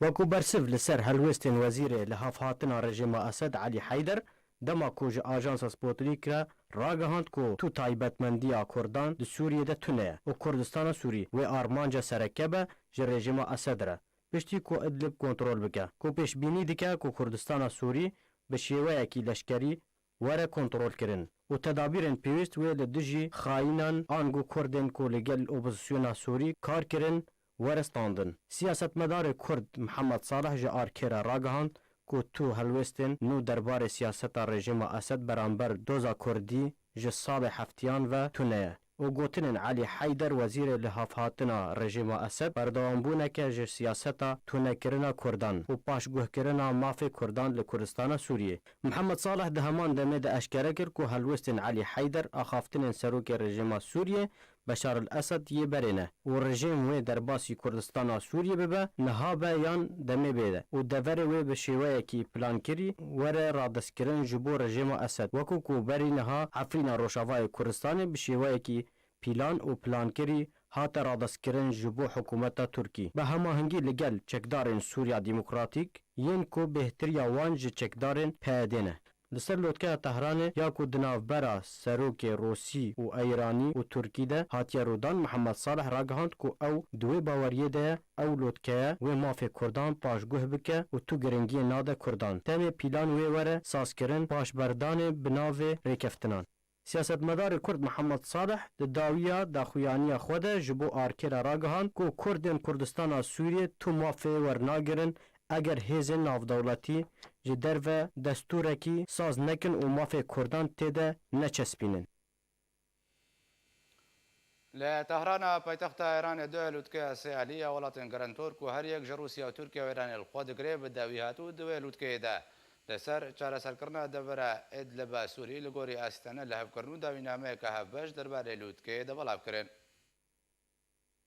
وكو برسف لسر هلوستين وزير لهاف هاتنا رجيم أسد علي حيدر دما كوج آجانس سبوتنيك راگهاند كو تو تايبت منديا كردان دي سوريا ده تونه و كردستان سوري و آرمانجا سركبه جه رجيم أسد را بشتي كو ادلب كنترول بكه كو پیش بینی دکه كو كردستان سوري بشيوه اكي لشكري وره کنترل کرن و تدابیرن پیوست وی لدجی خاینان آنگو کردن کو لگل اپوزیسیون سوری کار کرن ورستاندن. سیاست مدار کرد محمد صالح جار کرا راگهاند کو تو هلوستن نو دربار سیاست رژیم اسد برانبر دوزا کردی جسال هفتیان و تونه و گوتنن علی حیدر وزیر لحافاتنا رژیم اسد بردوام بونه که ج سیاستا تونه کرنا کردان و پاشگوه کرنا مافی کردان لکردستان سوریه. محمد صالح ده همان دمه ده اشکره کر که هلوستن علی حیدر اخافتنن سروک رژیم سوریه بشار الاسد یه برینه و رژیم وی در باسی کردستان سوریه ببه نهابه یان دمه بیده و دور وی بشیوه کی پلان کری وره رادسکرن جبو رژیم اسد وکو کو بری نها عفرین روشاوای کردستان بشیوه کی پیلان و پلان کری هات رادسکرن جبو حکومت ترکی به هماهنگی لگل چکدارن سوریا دموکراتیک ین کو بهتریا وان ج چکدارن پیدنه لسر لوتکه تهران یا کو دناوبرا سروک روسی و ایرانی و ترکی ده هاتیه رودان محمد صالح راگهاند کو او دوی باوریه ده او لوتکه و مافی کردان پاشگوه بکه و تو گرنگی ناده کردان تم پیلان و وره ساسکرن پاشبردان بناو ریکفتنان. سیاستمدار کرد محمد صالح د داویا د خویانی خود جبو آرکر راگهان کو کردن کردستان سوریه تو مافی ورناگرن اگر هیزن نافدولتی جدر و دستورکی ساز نکن و مافی کردان تیده نچسبینن. لتهران پایتخت ایران دو لوتکه سیالیه ولاتن گرانتور کو هر یک روسیا و ترکیه و ایران الخود گریب داویاتو دو لوتکه ده لسر چاره سرکرنا دبره ادلب سوری لگوری آستانه لحف کرنو داوینامه که هفبش درباره لوتکه ده بلاب کرن.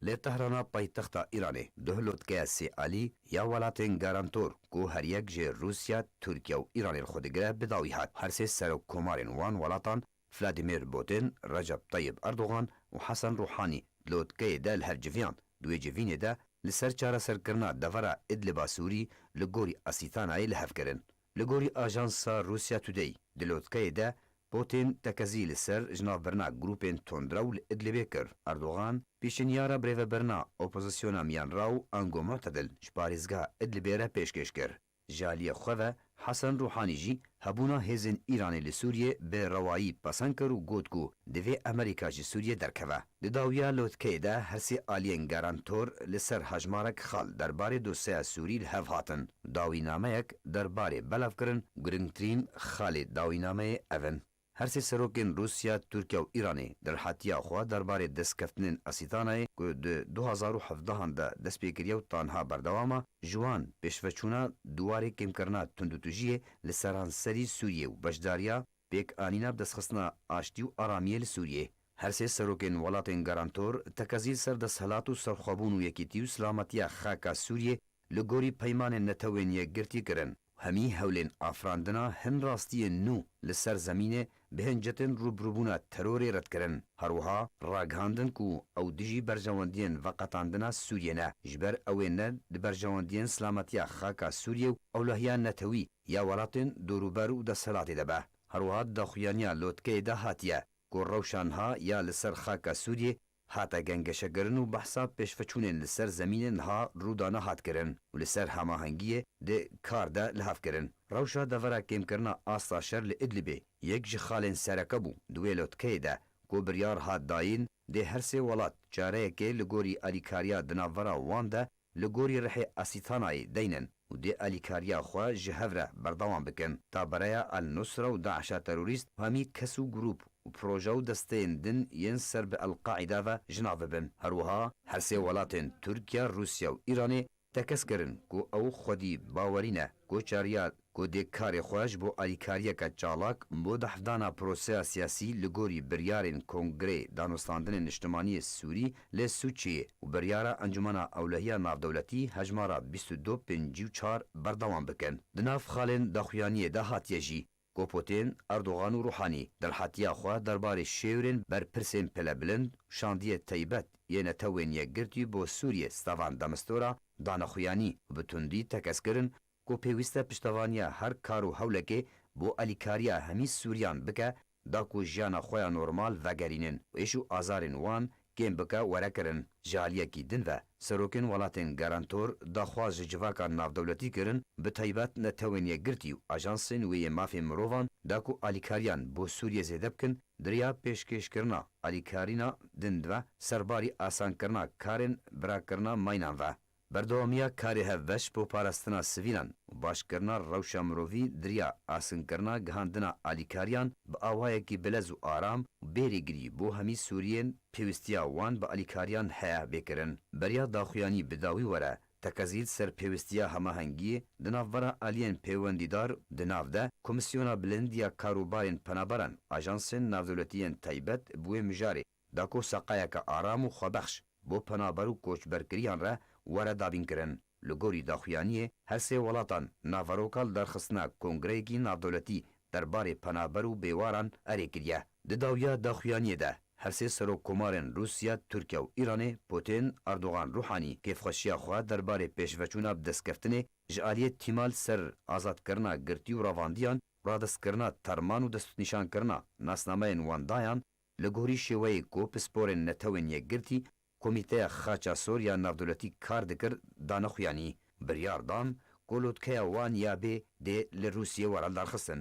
لتهران پایتخت ایران دو لوتکه سیالی یا ولاتن گرانتور کو هر یک جه روسیا ترکیه و ایران الخود گریب داویات هر سه سر کمارن وان ولاتان فلادیمیر پوتین، رجب طیب اردوغان و حسن روحانی لوتکه ده الهرجویان دوی جوینه ده لسر چاره سرکرنا دفره ادلب سوری لگوری آسیتانه لحف کرن. لگوری آژانس روسیا تودی دلوتکه ده پوتین تکزی لسر جناب برنا گروپین تندرول ادلبه کر اردوغان پیشنیارا بریو برنا اپوزیسیونا میان راو انگو معتدل شپارزگاه ادلبه را پیشکش کر. جالی خواه حسن روحانی جی هبونا هزن ایرانی لسوریه به روایی پسند کر و گود کو دوی امریکا جی سوریه درکوه. داویا لوتکه ده هرسی آلین گارانتور لسر هجمارک خال درباره دوسیه سوری لحف هاتن. داوی نامه یک درباره بلاف کرن گرنگترین خال داوی نامه اون. هرسی سروکین روسیا، ترکیه و ایرانی در حتیا خواه درباره دستکفتنین اسیتانه که ده 2017 ده دست پیکریه و تانها بردواما جوان پیشوچونا دواره کم کرنا تندوتوجیه لسران سری سوریه و بشداریا پیک آنینا دستخصنا آشتی و آرامیه لسوریه. هرسی سروکین ولاتین گارانتور تکازیل سر دستحلات و سرخوابون و یکیتی و سلامتیا خاکا سوریه لگوری پیمان نتوین یک گرتی کرن. همی هولین آفراندنا هن راستی نو لسر زمینه بهنجتن روبروبونا تروری رد کرن. هروها راگهاندن کو او دیجی برجواندین و قطاندنا سوریه نه. جبر اوینه دی برجواندین سلامتیا خاکا سوریه و اولهیا نتوی یا ولاتن دوروبرو دا سلاتی دبه. هروها دا خویانیا لوتکه دا هاتیه کو روشانها یا لسر خاکا سوریه هاتا گنگشه گرن و بحثا پیشفچونین لسر زمین نها رودانا هات کرن و لسر هماهنگیه ده کار ده لحف کرن. روشا دورا کم کرنا آستا شر لإدلبه یک جخالین سرکبو دویلوت که ده کو بریار هات داین ده هر سه ولات چاره که لگوری الیکاریا دناورا وان ده لگوری رحی اسیتانای دینن و ده الیکاریا خواه جهوره بردوان بکن تا برایا النصره و داعشا تروریست همی کسو گروپ و پروژه و دستین دن ین سر به القاعده و جناب بن. هروها هر سه ولاتین ترکیه، روسیا و ایرانی تکس کرن کو او خودی باورینه کو چاریات کو ده کار خواهش بو الیکاریه که چالاک بو دحفدانا پروسه سیاسی لگوری بریارین کنگره دانستاندن اجتماعی سوری لسوچی و بریارا انجمنا اولهیه نافدولتی هجمارا 2254 بردوان بکن. دناف خالن داخویانی ده هاتیه جی کو پوتین، اردوغان و روحانی در حتیا خواه درباره شیورین بر پرسین پلبلند شاندیه تیبت یه نتوین یک گرتی بو سوریه ستوان دمستورا دانخویانی و بتوندی تکس کرن کو پیوسته پشتوانیا هر کارو حولکه بو الیکاریا همی سوریان بکه دا کو جانا خویا نورمال وگرینن و ایشو آزارین وان کم بکه وره کرن. جالیه کی دن و سروکن ولاتین گارانتور دا خواز جواکا نافدولتی کرن به تایبت نتوین یک گرتی و آجانسین وی مافی مروان دا کو الیکاریان بو سوریه زیده بکن دریا پیشکش کرنا الیکارینا دند و سرباری آسان کرنا کارن برا کرنا ماینان و بردوامیا کاری هفوش بو پارستنا سویلان و باش کرنا روشا مرووی دریا آسان کرنا گهاندنا الیکاریان با آوائه کی بلز و آرام و بیری گری بو همی سورین پیوستیا وان با الیکاریان حیا بکرن. بریا داخویانی بداوی وره تکازیل سر پیوستیا هماهنگی دناف ورا آلین پیوندیدار دناف ده کمیسیونا بلندیا کاروبارین پنابران آجانسین نافدولتین تایبت بوی مجاری داکو ساقایا که آرام و خوابخش بو پنابرو کوچ برکریان را وره دابین کرن. لگوری داخویانی هر سه ولاتان ناوروکال درخصنا کنگره کی نافدولتی درباره پنابرو بیواران اری کریه. داویا داخویانی ده هر سه سرو کمارن روسیا، ترکیه و ایران پوتین، اردوغان، روحانی کیف خوشیا خواه درباره پیشوچونا بدست کفتنه جعالیه تیمال سر آزاد کرنا گرتی و رواندیان ڕادستکردنا تەرمان و دەستنیشانکردنا ناسنامەیەن واندایان لە گۆری شێوەیە گۆ پسپۆرên netewên yekgirtî Komîteya Xaça Sûriya Navdewletî kar dikir danexuyanî biryar dan golotkeya wan ya bê dê li Rûsyê were darxistin.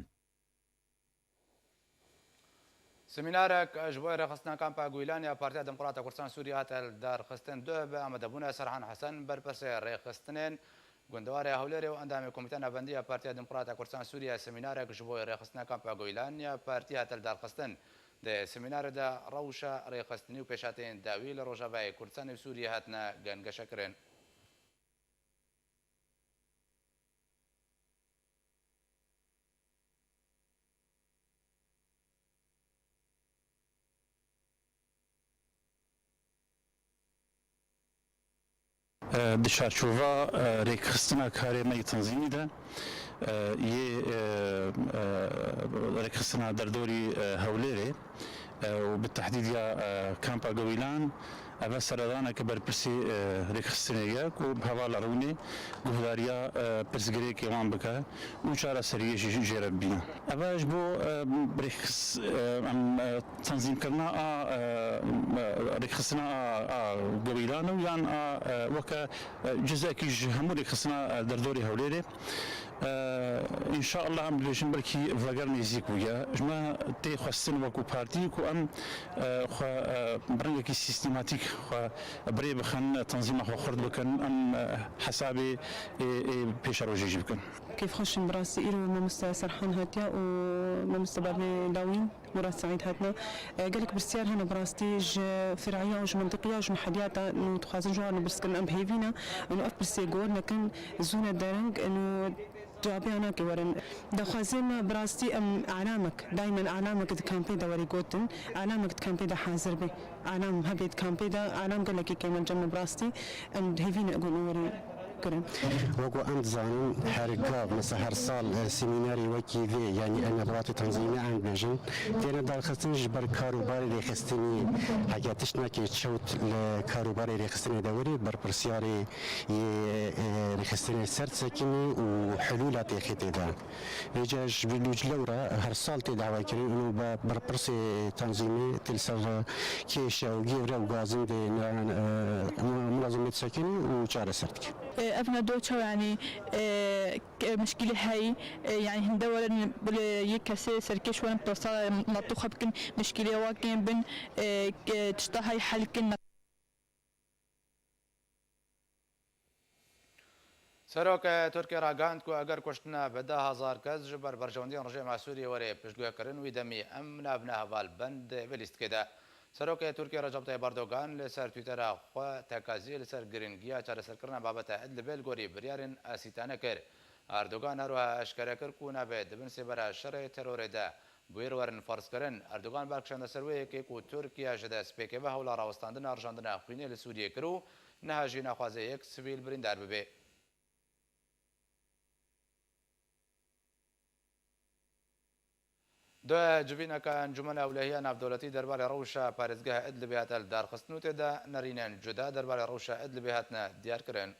سمینارێک ji bo rêxistina kampa Guîlan ya Partiya Demokrata Kurdistanê Sûriya hate darxistin du bi amedebûna Serhan Hesen berpirsê rêxistinên gundewara Hewlêrê û endamê Komîteya Navendî ya Partiya Demokrata Kurdistanê Sûriya semînarek ji bo rêxistina kampa Guîlan ya partî hate darxistin. Di semînarê de rewşa rêxistinî û pêşhateyên dawî li Rojavayê Kurdistanê û Sûriyê hatine gengeşekirin. di şarçova rêxistina karê me tanzîmî de yê rêxistina derdorî Hewlêrê û bi tehdîd ya kampa Guîlan ev seredaneke berpirsî rêxistinê ye ku bi hevala rûnê guhdariya pirsgirêkê wan bike û çareseriyê jî jê re bibîne. Ev ji bo tanzîmkirina a rêxistina a Guîlan û yan a weke cizekî ji hemû rêxistina derdorî Hewlêrê İnşallah em dilêjin belkî veger nêzik bûye ji me tê xwestin wekû partî ku em xwe bi rengekî sîstematik xwe birê bixin tanzîma xwe xurt bikin em hesabê pêşerojê jî bikin. كيف خوش براسي إيرو ممستا سرحان هاتيا وممستا بابي لاوين مراد سعيد هاتنا قال لك برسيار هنا براستي فرعية وج منطقية وج محليات إنه تخازن جوار برسكن أم بهيفينا إنه أف برسي جور لكن زونة دارنج إنه جوابي أنا كورن دخازن براستي أم أعلامك دائما أعلامك كامبي دا وري جوتن أعلامك كامبي دا حاضر بي أعلام هبيت كامبي دا أعلام قال لك كمان جنب براستي أم هيفينا أقول وري وقو أنت زانين حركاب مثلا هر سال سيميناري وكي في يعني أنا براتي تنظيمي عن بيجن تينا دار خستني جبر كاروباري ريخستني حاجاتشنا كي تشوت لكاروباري ريخستني دوري بربرسياري ريخستني سرت سكني وحلولات يخيتي دا رجاج بلوج لورا هر سال تدعوى كريم إنه بربرسي تنظيمي تلسر كيشا وجيرا وغازن دي منظمة سكني وشارة سرتك أبنا دوتشا يعني مشكلة هاي يعني هندور يكسر سركش وانا بتوصل مطوخة بكن مشكلة واقعين بن تشتهي حل كنا سەرۆک تورکی ڕاگەاند و ئەگەر کوشتنە بە 10,000 کەس ji ber berjewendiyên Rejêma Sûriyê werê piştgوێkirin wî demî em nabine hevalbend vê lîstkê de. Serokê Tirkiye Recep Tayyip Erdogan li ser Twîtera xwe tekaziyê li ser giringiya çareserkirina babeta Idlibê li gorî biryarên asîtane kir. Erdogan herwiha eşkere kir ku navê dibin sêbera şerê terorê de bûyêr werin farskirin. Erdogan berkişanda ser wê yekê ku Tirkiye ji dest pêkeve hewla rawestandina arjandina xwînê li Sûriyê kir û niha jî nexwaze yek sivîl birîndar bibe. دو جبینەکە ئەنجومەنە ئەولەهیە ناودەوڵەتی دەربارەی ڕەوشە پارێزگای ئیدلبێ هاتە لە دارخستن و تێدا نەرینەن جودا دەربارەی ڕەوشە ئیدلبێ هاتنە دیارکردن.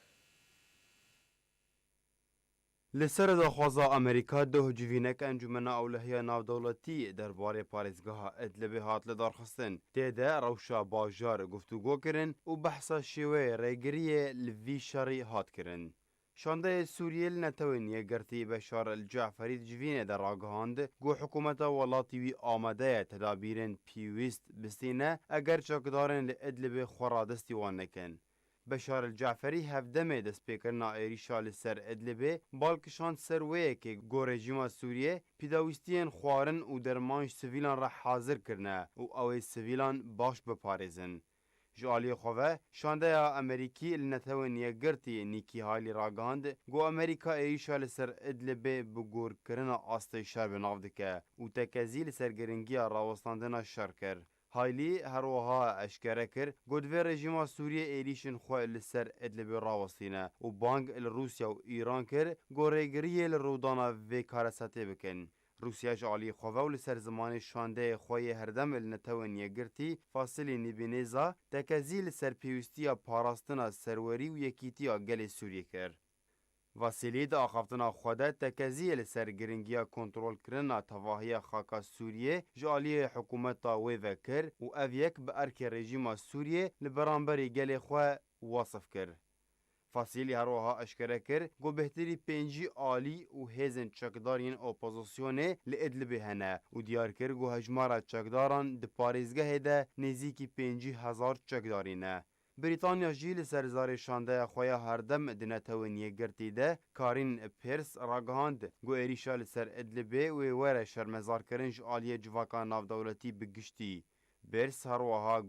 لسر داخوازا امریکا دو جوینک انجمن اولهیا ناودولتی درباره پارێزگاها ادلبی هات لدارخستن تێدا روشا باژار گفتوگۆ kirin û behsa şêwê rêgiriyê li vî şerî hat kirin. Şandeyê Sûriyê li netewên yekgirtî Beşar el-Ceferî civînê de ragihand got hikûmeta welatî wî amade ye tedabîrên pîwîst bistîne eger çekdarên li Idlibê xwe radestî wan nekin. Beşar el-Ceferî hevdemê destpêkirina êrîşa li ser Idlibê balkişand ser wêyekê got rejîma Sûriyê pîdawîstiyên xwarin û derman ji sivîlan re hazir kirine û ew ê sivîlan baş biparêzin. Ji aliyê xwe ve şandeya Amerîkî li netewên yekgirtî Nîkî Halî ragihand got Amerîka êrîşa li ser Idlibê bi gorkirina astê şer bi nav dike û tekezî li ser giringiya rawestandina şer kir. Halî herwiha eşkere kir got vê rejîma Sûriyê êrîşên xwe li ser Idlibê rawestîne û bang li Rûsya û Îran kir got rêgiriyê li rûdana vê karesetê bikin. Rûsya ji aliyê xwe ve û li ser zimanê şandeyê xwe yê herdem li netewên yekgirtî Fasilê Nîbînêza tekezî li ser pêwîstiya parastina serwerî û yekîtiya gelê Sûriyê kir. واسیلی دا آخافتنا خوده تکزیه لسر گرنگیا کنترول کرنا تواهی خاکا سوریه جالی حکومت وی وکر و او یک به ارک رژیم سوریه لبرانبری گل خواه واصف کرد. فاسیلی هروها اشکره کر گو بهتری پنجی آلی و هزن چکدارین اپوزیسیونه لادلبه هنه و دیار کر گو هجمارا چکداران ده پاریزگه ده نزیکی 50,000 چکدارینه. بریتانیا جیل سرزار شانده خویا هردم دنتوینیه گرتی ده کارین پیرس راگهاند گو ایریشا لسر ادلبه و وره شرمزار کرنج آلیه جواکا ناو دولتی بگشتی. برس هروها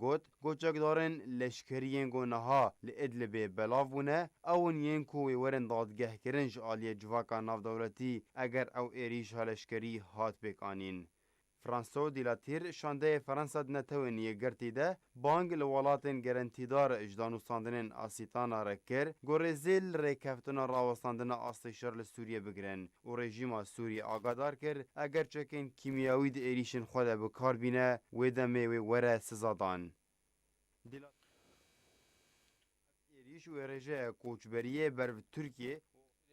گو چکدارن لشکریین گو نها لادلبه بلاوونه اون ین کوی ورن دادگه کرنج آلیه جواکا ناو دولتی اگر او ایریشا لشکری هات بکانین. فرانسو دیلاتیر شانده فرانسا نتوینیه گرتی ده بانگ لولاتن گرانتیدار اجدانو ساندنین آسیتانا رکر گو رزیل ریکفتنا راوستاندن آستشار لسوریه بگرن و رژیم سوری آگادار کر اگر چکن کیمیاوی ده ایریشن خود بکار بینه و دمه و وره سزادان. ایریش و رژه کوچبریه بر ترکیه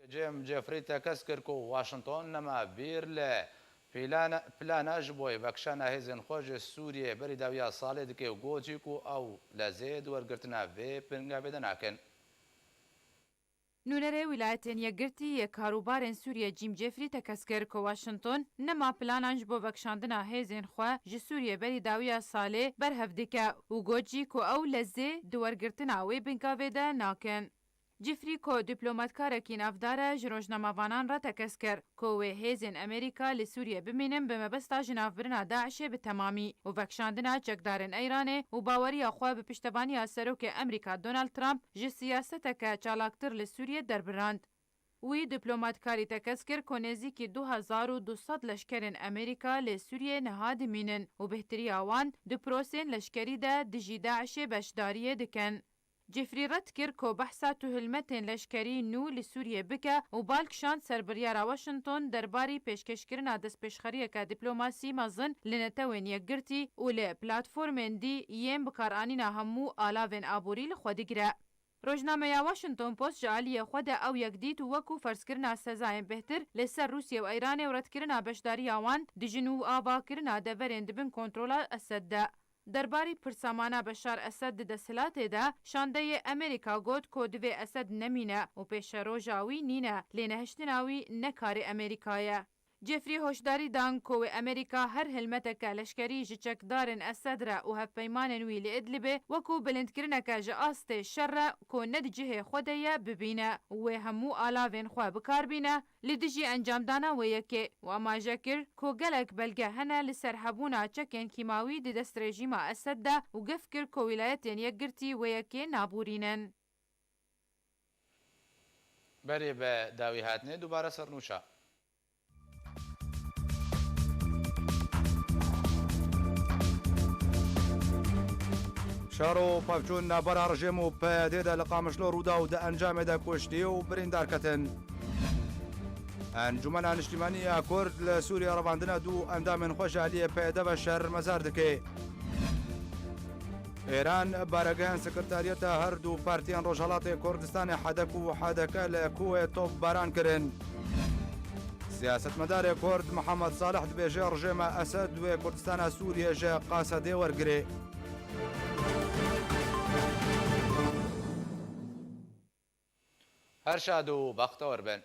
جیم جفری تکس کر کو واشنطن نما بیر له پلاناج بوی وکشانا هزن خوش سوریه بری داویا ساله دکه و گوچی کو او لزید ورگرتنا وی پرنگا بدن آکن. نونره ولایتین یگرتی یک کاروبارن سوریه جیم جفری تکسکر که واشنطن نما پلانانج بو وکشاندنا هزین خواه جی سوریه بری داویا ساله بر هفدکه و گوچی که او لزه دورگرتنا وی پرنگا بدن آکن. جفری کو دیپلماتکارکی نافداره جروجنامه‌وانان را تکس کرد که و هیزن امریکا لسوریه بمینن به مبستا جنافبرنا داعش به تمامی و وکشاندنا چکدارن ایرانه و باوری خواه به پشتبانی سروک امریکا دونالد ترامپ جی سیاست که چالاکتر لسوریه دربراند. وی دیپلماتکاری تکس کرد که نزدیکی 2200 لشکرین امریکا لسوریه نهاد مینن و بهتری آوان دو پروسین لشکری ده دجی داعش بشداریه دکن. جفری رد کرد که بحثا تهمتین لشکری نو لسوریه بکه و بالکشان سربریار واشنطن درباری پیشکش کرنا دست پیشخریه که دیپلوماسی مزن لنتوین یگرتی و لپلاتفورمین دی یم بکارانینا همو آلاوین آبوری لخودگره. روزنامه واشنطن پست جعلیه خود او یک دیت و وکو فرض کرنا سزایم بهتر لسر روسیه و ایران و رد کرنا بشداری آوان دیجنو آوا کرنا دورین دبن کنترولا اسد ده. درباری پرسامانا بشار اسد دستهلات ده شانده امریکا گوت که دوی اسد نمینه و پیش روژاوی نینه لینهشتناوی نکار امریکایه. جفری هشداری دان که امریکا هر هلمتک لشکری جچکدارن اسد را و هفپیمانن وی لادلبه وکو بلند کرنه که جاست شر که ندجه خوده ببینه و همو آلاوین خواه بکار بینه لدجی انجام دانا و یکی و اما جکر که گلک بلگه هنه لسرحبونا چکن کیماوی دی دست رژیم اسد ده و گف کر که ولایتین یکگرتی و یکی نابورینن. بری به داوی هاتنه دوباره سرنوشا. شارو پافچون نبر رژیم و پیاده ده لقامشلو رودا و ده انجام ده کشتی و بریندار کتن. انجمن اجتماعی کرد لسوریا رواندن دو اندام خوش علی پیاده و شهر مزار دکه. ایران بارگان سکرتاریت هر دو پارتیان روجالات کردستان حدک و حدک لکوه توب باران کرن. سیاست مدار کرد محمد صالح دبیجه رژیم اسد و کردستان سوریا جه قاصده ورگره. هر شاد و بختور بن